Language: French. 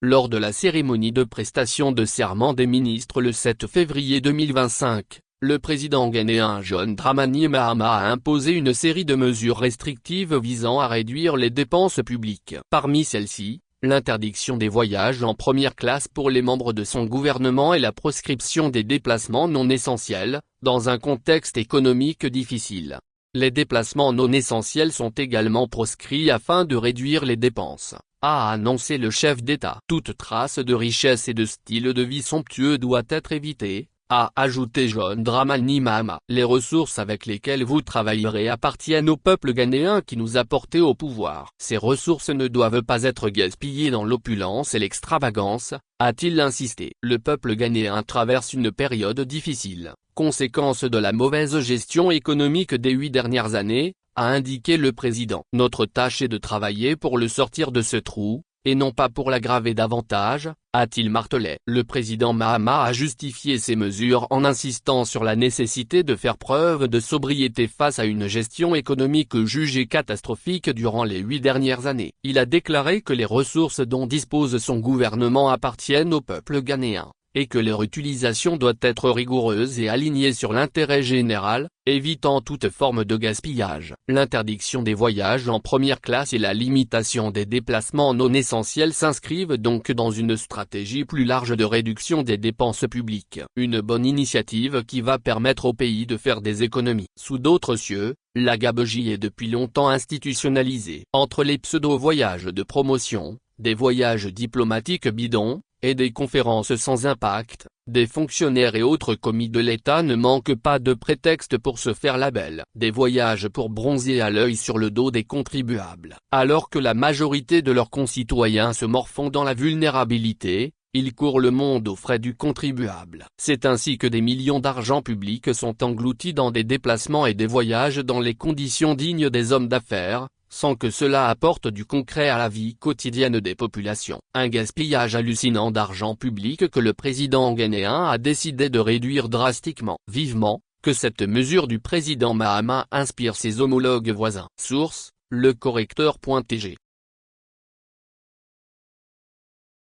lors de la cérémonie de prestation de serment des ministres le 7 février 2025. Le président ghanéen John Dramani Mahama a imposé une série de mesures restrictives visant à réduire les dépenses publiques. Parmi celles-ci, l'interdiction des voyages en première classe pour les membres de son gouvernement et la proscription des déplacements non essentiels, dans un contexte économique difficile. Les déplacements non essentiels sont également proscrits afin de réduire les dépenses, a annoncé le chef d'État. Toute trace de richesse et de style de vie somptueux doit être évitée, a ajouté John Dramani Mahama. Les ressources avec lesquelles vous travaillerez appartiennent au peuple ghanéen qui nous a portés au pouvoir. Ces ressources ne doivent pas être gaspillées dans l'opulence et l'extravagance, a-t-il insisté. Le peuple ghanéen traverse une période difficile, conséquence de la mauvaise gestion économique des 8 dernières années, a indiqué le président. Notre tâche est de travailler pour le sortir de ce trou, et non pas pour l'aggraver davantage, a-t-il martelé. Le président Mahama a justifié ces mesures en insistant sur la nécessité de faire preuve de sobriété face à une gestion économique jugée catastrophique durant les 8 dernières années. Il a déclaré que les ressources dont dispose son gouvernement appartiennent au peuple ghanéen, et que leur utilisation doit être rigoureuse et alignée sur l'intérêt général, évitant toute forme de gaspillage. L'interdiction des voyages en première classe et la limitation des déplacements non essentiels s'inscrivent donc dans une stratégie plus large de réduction des dépenses publiques. Une bonne initiative qui va permettre au pays de faire des économies. Sous d'autres cieux, la gabegie est depuis longtemps institutionnalisée. Entre les pseudo-voyages de promotion, des voyages diplomatiques bidons, et des conférences sans impact, des fonctionnaires et autres commis de l'État ne manquent pas de prétextes pour se faire la belle. Des voyages pour bronzer à l'œil sur le dos des contribuables. Alors que la majorité de leurs concitoyens se morfondent dans la vulnérabilité, ils courent le monde aux frais du contribuable. C'est ainsi que des millions d'argent public sont engloutis dans des déplacements et des voyages dans les conditions dignes des hommes d'affaires, sans que cela apporte du concret à la vie quotidienne des populations. Un gaspillage hallucinant d'argent public que le président ghanéen a décidé de réduire drastiquement. Vivement, que cette mesure du président Mahama inspire ses homologues voisins. Source, lecorrecteur.tg